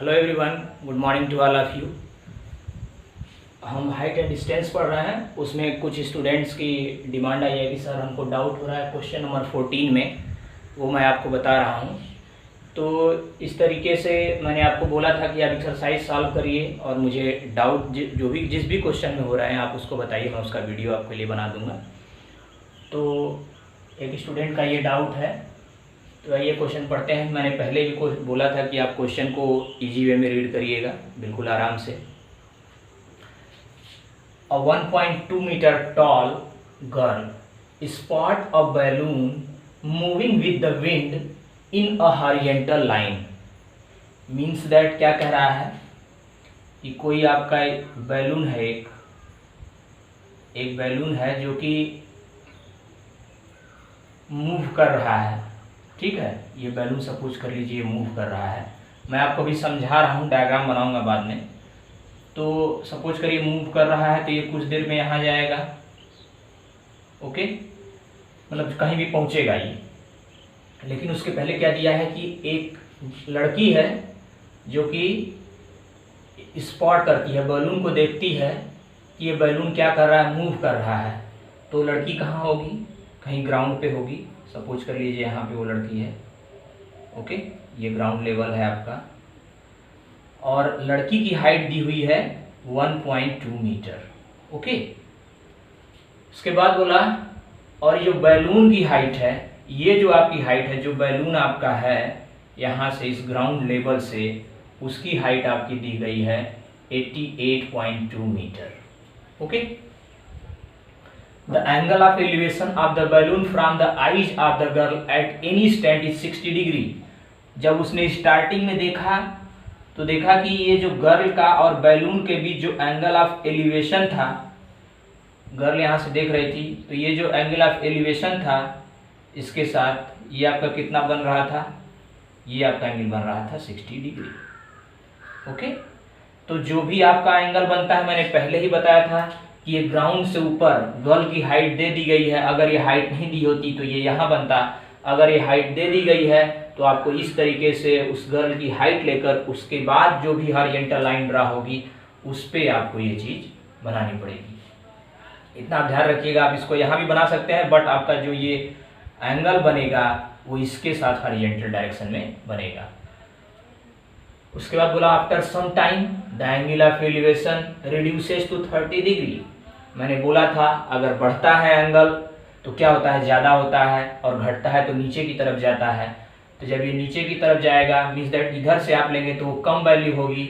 Hello everyone, good morning to all of you. हम height and distance पढ़ रहे हैं। उसमें कुछ स्टूडेंट्स की डिमांड आई है कि सर हमको डाउट हो रहा है क्वेश्चन नंबर 14 में, वो मैं आपको बता रहा हूँ। तो इस तरीके से मैंने आपको बोला था कि आप एक्सरसाइज सॉल्व करिए और मुझे डाउट जो भी जिस भी क्वेश्चन में हो रहा है आप उसको बताइए, मैं उसका वीडियो आपके लिए बना दूँगा। तो एक स्टूडेंट का ये डाउट है, तो ये क्वेश्चन पढ़ते हैं। मैंने पहले भी बोला था कि आप क्वेश्चन को इजी वे में रीड करिएगा, बिल्कुल आराम से। A 1.2 meter tall girl spot a balloon moving with the wind in a horizontal line। Means that क्या कह रहा है कि कोई आपका बैलून है, एक बैलून है जो कि मूव कर रहा है। ठीक है, ये बैलून सपोज कर लीजिए मूव कर रहा है। मैं आपको भी समझा रहा हूँ, डायग्राम बनाऊंगा बाद में। तो सपोज करिए मूव कर रहा है, तो ये कुछ देर में यहाँ जाएगा। ओके, मतलब कहीं भी पहुँचेगा ये। लेकिन उसके पहले क्या दिया है कि एक लड़की है जो कि स्पॉट करती है, बैलून को देखती है कि ये बैलून क्या कर रहा है, मूव कर रहा है। तो लड़की कहाँ होगी, कहीं ग्राउंड पे होगी। सपोज कर लीजिए यहाँ पे वो लड़की है। ओके, ये ग्राउंड लेवल है आपका, और लड़की की हाइट दी हुई है 1.2 मीटर। ओके, उसके बाद बोला और जो बैलून की हाइट है, ये जो आपकी हाइट है, जो बैलून आपका है यहाँ से इस ग्राउंड लेवल से, उसकी हाइट आपकी दी गई है 88.2 metre. Okay, The angle of elevation of the balloon from the eyes of the girl at any stand is 60 degree. जब उसने स्टार्टिंग में देखा तो देखा कि ये जो गर्ल का और बैलून के बीच जो एंगल ऑफ एलिवेशन था, गर्ल यहाँ से देख रही थी, तो ये जो एंगल ऑफ एलिवेशन था इसके साथ ये आपका कितना बन रहा था, ये आपका एंगल बन रहा था 60 डिग्री। ओके, तो जो भी आपका एंगल बनता है, मैंने पहले ही बताया था कि ये ग्राउंड से ऊपर गर्ल की हाइट दे दी गई है। अगर ये हाइट नहीं दी होती तो ये यहाँ बनता। अगर ये हाइट दे दी गई है तो आपको इस तरीके से उस गर्ल की हाइट लेकर उसके बाद जो भी हॉरिजॉन्टल लाइन ड्रा होगी उस पे आपको ये चीज़ बनानी पड़ेगी। इतना ध्यान रखिएगा। आप इसको यहाँ भी बना सकते हैं, बट आपका जो ये एंगल बनेगा वो इसके साथ हॉरिजॉन्टल डायरेक्शन में बनेगा। उसके बाद बोला after some time the angle of elevation reduces to 30 degree. मैंने बोला था अगर बढ़ता है एंगल तो क्या होता है, ज़्यादा होता है, और घटता है तो नीचे की तरफ जाता है। तो जब ये नीचे की तरफ जाएगा मीन्स दैट इधर से आप लेंगे तो वो कम वैल्यू होगी।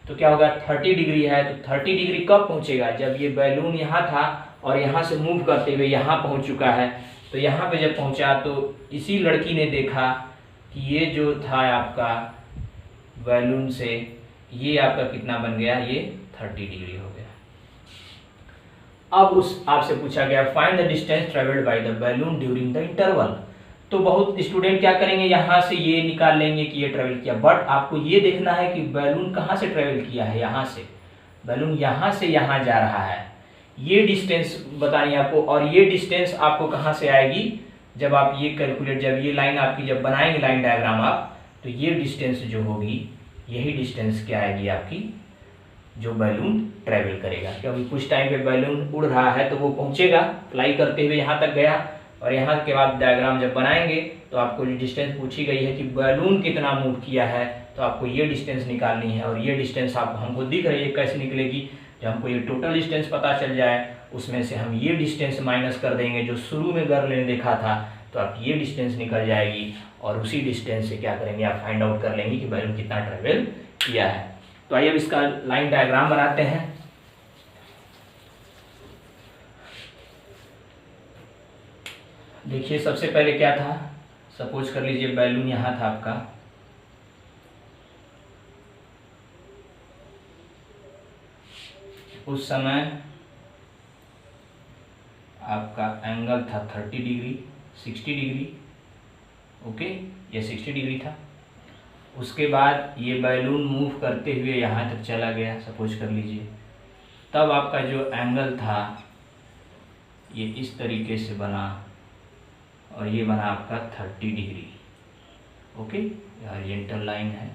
तो क्या होगा, 30 डिग्री है तो 30 डिग्री कब पहुँचेगा, जब ये बैलून यहाँ था और यहाँ से मूव करते हुए यहाँ पहुँच चुका है। तो यहाँ पे जब पहुँचा तो इसी लड़की ने देखा कि ये जो था आपका बैलून से, ये आपका कितना बन गया, ये 30 डिग्री हो गया। अब उस आपसे पूछा गया find the distance travelled by the balloon during the interval. तो बहुत स्टूडेंट क्या करेंगे, यहाँ से ये निकाल लेंगे कि ये ट्रेवल किया, बट आपको ये देखना है कि बैलून कहाँ से ट्रेवल किया है। यहाँ से बैलून यहाँ से यहाँ जा रहा है, ये डिस्टेंस बतानी आपको। और ये डिस्टेंस आपको कहाँ से आएगी, जब आप ये कैलकुलेट, जब ये लाइन आपकी जब बनाएंगे लाइन डायग्राम आप, तो ये डिस्टेंस जो होगी यही डिस्टेंस क्या आएगी आपकी, जो बैलून ट्रैवल करेगा। क्योंकि कुछ टाइम पे बैलून उड़ रहा है तो वो पहुंचेगा फ्लाई करते हुए यहाँ तक गया, और यहाँ के बाद डायग्राम जब बनाएंगे तो आपको जो डिस्टेंस पूछी गई है कि बैलून कितना मूव किया है, तो आपको ये डिस्टेंस निकालनी है। और ये डिस्टेंस आप हमको दिख रही है कैसे निकलेगी, जब हमको ये टोटल डिस्टेंस पता चल जाए उसमें से हम ये डिस्टेंस माइनस कर देंगे जो शुरू में गर्ल ने देखा था, तो आप ये डिस्टेंस निकल जाएगी। और उसी डिस्टेंस से क्या करेंगे, आप फाइंड आउट कर लेंगे कि बैलून कितना ट्रेवल किया है। तो आइए अब इसका लाइन डायग्राम बनाते हैं। देखिए सबसे पहले क्या था, सपोज कर लीजिए बैलून यहाँ था आपका, उस समय आपका एंगल था 30 डिग्री 60 डिग्री। ओके, ये 60 डिग्री था। उसके बाद ये बैलून मूव करते हुए यहाँ तक चला गया, सपोज कर लीजिए, तब आपका जो एंगल था ये इस तरीके से बना, और ये बना आपका 30 डिग्री। ओके, ये हॉरिजॉन्टल लाइन है।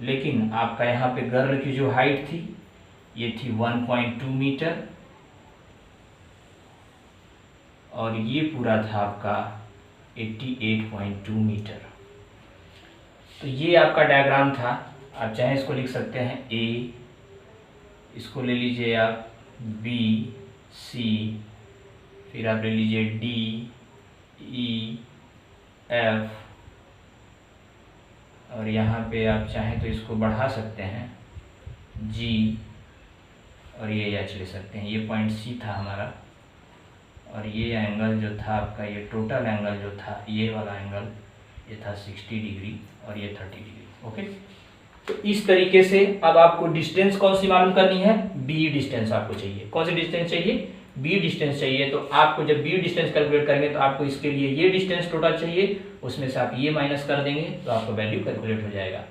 लेकिन आपका यहाँ पे गर्ल की जो हाइट थी ये थी 1.2 मीटर और ये पूरा था आपका 88.2 मीटर। तो ये आपका डायग्राम था। आप चाहे इसको लिख सकते हैं ए, इसको ले लीजिए आप बी सी, फिर आप ले लीजिए डी ई एफ, और यहाँ पे आप चाहें तो इसको बढ़ा सकते हैं जी, और ये एच ले सकते हैं। ये पॉइंट सी था हमारा, और ये एंगल जो था आपका, ये टोटल एंगल जो था, ये वाला एंगल ये था 60 डिग्री और ये 30 डिग्री। ओके, तो इस तरीके से अब आपको डिस्टेंस कौन सी मालूम करनी है, बी डिस्टेंस आपको चाहिए। कौन सी डिस्टेंस चाहिए, बी डिस्टेंस चाहिए। तो आपको जब बी डिस्टेंस कैलकुलेट करेंगे तो आपको इसके लिए ये डिस्टेंस टोटल चाहिए, उसमें से आप ये माइनस कर देंगे तो आपका वैल्यू कैलकुलेट हो जाएगा।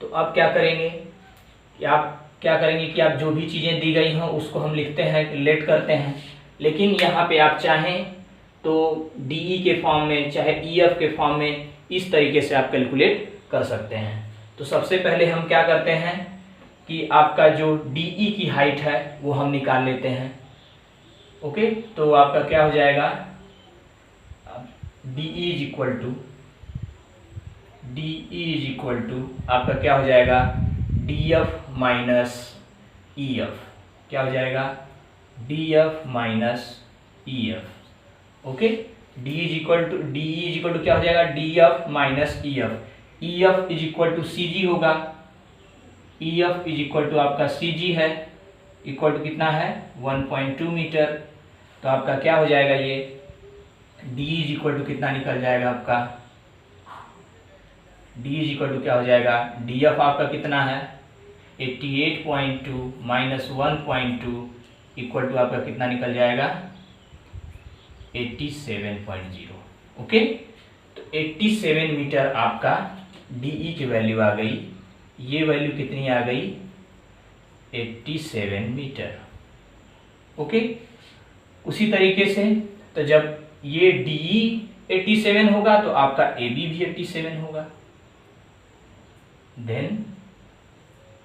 तो अब क्या करेंगे कि आप जो भी चीज़ें दी गई हों उसको हम लिखते हैं, रिलेट करते हैं। लेकिन यहाँ पे आप चाहें तो डीई के फॉर्म में, चाहे ईएफ के फॉर्म में, इस तरीके से आप कैलकुलेट कर सकते हैं। तो सबसे पहले हम क्या करते हैं कि आपका जो डीई की हाइट है वो हम निकाल लेते हैं। ओके, तो आपका क्या हो जाएगा, डीई इज इक्वल टू आपका क्या हो जाएगा, डीएफ माइनस ईएफ। क्या हो जाएगा, DF minus EF. Okay, DE is equal to क्या हो जाएगा, DF minus EF. EF is equal to CG होगा, ईएफ इज इक्वल टू आपका सीजी है, इक्वल टू कितना है 1.2 मीटर। तो आपका क्या हो जाएगा, ये डी इज इक्वल टू कितना निकल जाएगा आपका, डी इज इक्वल टू क्या हो जाएगा, डीएफ आपका कितना है 88.2 माइनस 1.2 इक्वल टू आपका कितना निकल जाएगा 87.0। ओके, तो 87 मीटर आपका डीई की वैल्यू आ गई। ये वैल्यू कितनी आ गई, 87 मीटर। ओके, उसी तरीके से तो जब ये डीई 87 होगा तो आपका एबी भी 87 होगा, then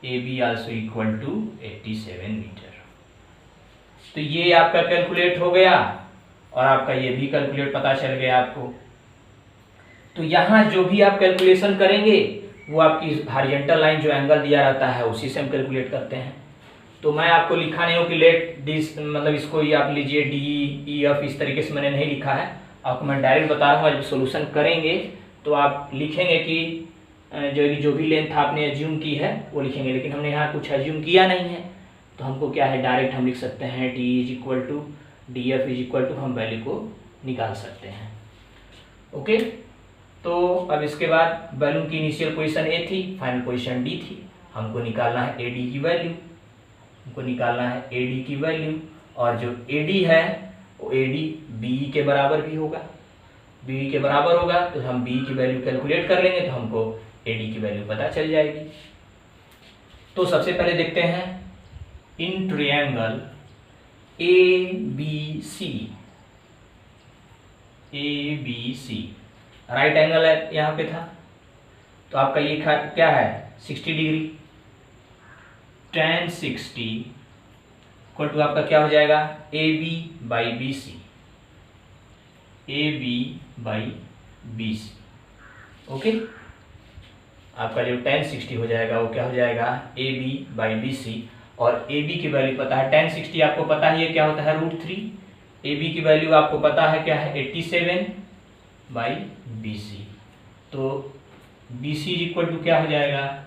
AB also equal to 87 metre. तो ये आपका कैलकुलेट हो गया और आपका ये भी कैलकुलेट पता चल गया आपको। तो यहाँ जो भी आप कैलकुलेशन करेंगे वो आपकी हॉरिजॉन्टल लाइन जो एंगल दिया रहता है उसी से हम कैलकुलेट करते हैं। तो मैं आपको लिखा नहीं हूँ कि लेट दिस, मतलब इसको ही आप लीजिए डी ई एफ, इस तरीके से मैंने नहीं लिखा है आपको, मैं डायरेक्ट बता रहा हूँ। जब सोल्यूशन करेंगे तो आप लिखेंगे कि जो भी लेंथ आपने एज्यूम की है वो लिखेंगे, लेकिन हमने यहाँ कुछ एज्यूम किया नहीं है तो हमको क्या है, डायरेक्ट हम लिख सकते हैं D is equal to D F is equal to, हम वैल्यू को निकाल सकते हैं। ओके, तो अब इसके बाद बैलून की इनिशियल पोजीशन ए थी, फाइनल पोजीशन डी थी। हमको निकालना है एडी की वैल्यू, और जो एडी है वो एडी बीई के बराबर भी होगा, बीई के बराबर होगा तो हम बी की वैल्यू कैलकुलेट कर लेंगे तो हमको एडी की वैल्यू पता चल जाएगी। तो सबसे पहले देखते हैं in triangle A B C, right angle है यहाँ पे था, तो आपका ये क्या है 60 डिग्री, tan 60 इक्वल टू आपका क्या हो जाएगा A B by B C, okay. आपका जो tan 60 हो जाएगा वो क्या हो जाएगा A B by B C, और ए बी की वैल्यू पता है, tan 60 आपको पता है ये क्या होता है √3, ए बी की वैल्यू आपको पता है क्या है 87 बाई बी सी। तो बी सी इक्वल टू क्या हो जाएगा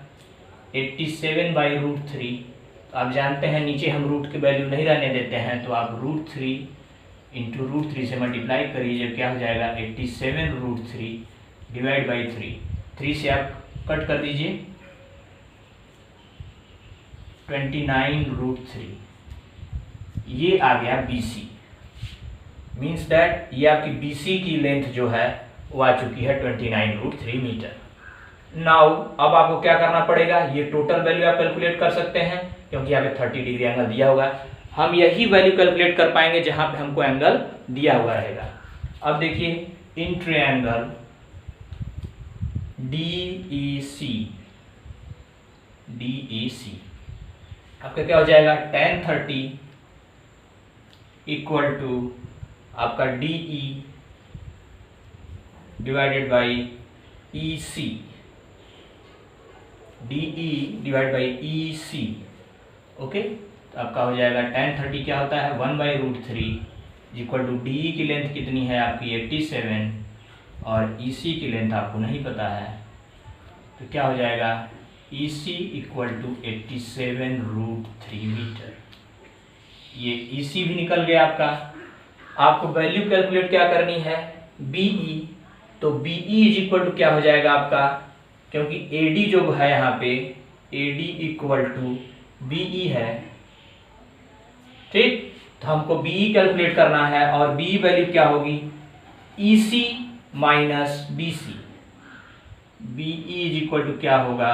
87 बाई √3। आप जानते हैं नीचे हम रूट की वैल्यू नहीं रहने देते हैं, तो आप √3 इंटू √3 से मल्टीप्लाई करिए, क्या हो जाएगा 87√3 डिवाइड बाई 3 से आप कट कर दीजिए 29√3, ये आ गया BC। मीन्स दैट ये आपकी BC की लेंथ जो है वो आ चुकी है 29√3 मीटर। नाउ अब आपको क्या करना पड़ेगा, ये टोटल वैल्यू आप कैलकुलेट कर सकते हैं क्योंकि यहाँ पे 30 डिग्री एंगल दिया होगा। हम यही वैल्यू कैलकुलेट कर पाएंगे जहां पे हमको एंगल दिया हुआ रहेगा। अब देखिए इन ट्रायंगल DEC, DAC आपका क्या हो जाएगा, tan 30 इक्वल टू आपका DE divided by EC, DE divide by EC। Okay, तो आपका हो जाएगा tan 30 क्या होता है 1/√3 इक्वल टू DE की लेंथ कितनी है आपकी 87 और EC की लेंथ आपको नहीं पता है, तो क्या हो जाएगा EC इक्वल टू 87√3 मीटर। ये EC भी निकल गया आपका। आपको वैल्यू कैलकुलेट क्या करनी है BE, तो BE इज इक्वल टू क्या हो जाएगा आपका, क्योंकि AD जो है यहाँ पे AD इक्वल टू BE है, ठीक। तो हमको BE कैलकुलेट करना है और BE वैल्यू क्या होगी EC minus BC। BE is equal to क्या होगा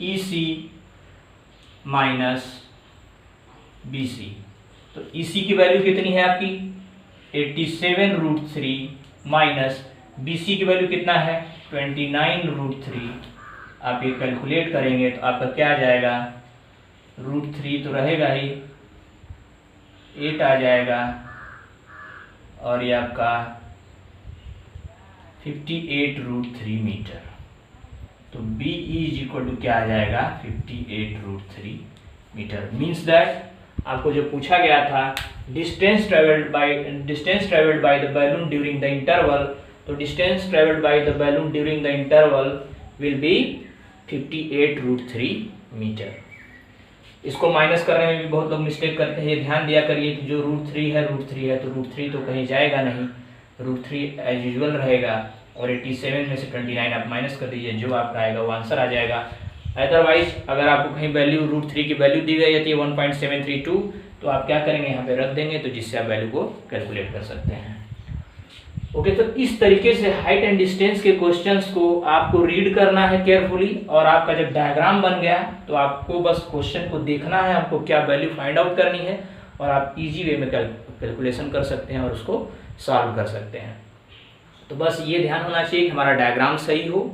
EC माइनस BC। तो EC की वैल्यू कितनी है आपकी 87√3 माइनस BC की वैल्यू कितना है 29√3। आप ये कैलकुलेट करेंगे तो आपका क्या आ जाएगा, √3 तो रहेगा ही, 8 आ जाएगा और ये आपका 58√3 मीटर। तो BE इज इक्वल टू क्या आ जाएगा 58√3 मीटर। मीन्स दैट आपको जो पूछा गया था distance travelled by the balloon during the interval, तो distance travelled by the balloon during the interval will be 58√3 metre. इसको माइनस करने में भी बहुत लोग मिस्टेक करते हैं, ये ध्यान दिया करिए कि जो √3 है तो √3 तो कहीं जाएगा नहीं, √3 एज यूजुअल रहेगा और 87 में से 29 आप माइनस कर दीजिए, जो आपका आएगा वो आंसर आ जाएगा। अदरवाइज अगर आपको कहीं वैल्यू √3 की वैल्यू दी गई है 1.732, तो आप क्या करेंगे यहाँ पे रख देंगे, तो जिससे आप वैल्यू को कैलकुलेट कर सकते हैं। ओके, तो इस तरीके से हाइट एंड डिस्टेंस के क्वेश्चंस को आपको रीड करना है केयरफुली, और आपका जब डायग्राम बन गया तो आपको बस क्वेश्चन को देखना है, आपको क्या वैल्यू फाइंड आउट करनी है, और आप इजी वे में कैलकुलेशन कर सकते हैं और उसको सॉल्व कर सकते हैं। तो बस ये ध्यान होना चाहिए कि हमारा डायग्राम सही हो,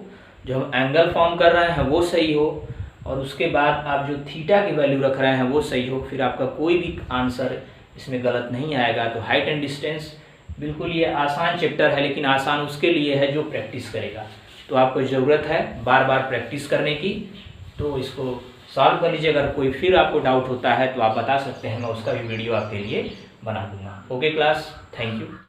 जो हम एंगल फॉर्म कर रहे हैं वो सही हो, और उसके बाद आप जो थीटा की वैल्यू रख रहे हैं वो सही हो, फिर आपका कोई भी आंसर इसमें गलत नहीं आएगा। तो हाइट एंड डिस्टेंस बिल्कुल ये आसान चैप्टर है, लेकिन आसान उसके लिए है जो प्रैक्टिस करेगा। तो आपको ज़रूरत है बार बार प्रैक्टिस करने की, तो इसको सॉल्व कर लीजिए। अगर कोई फिर आपको डाउट होता है तो आप बता सकते हैं, मैं उसका भी वीडियो आपके लिए बना दूंगा। Okay class, thank you.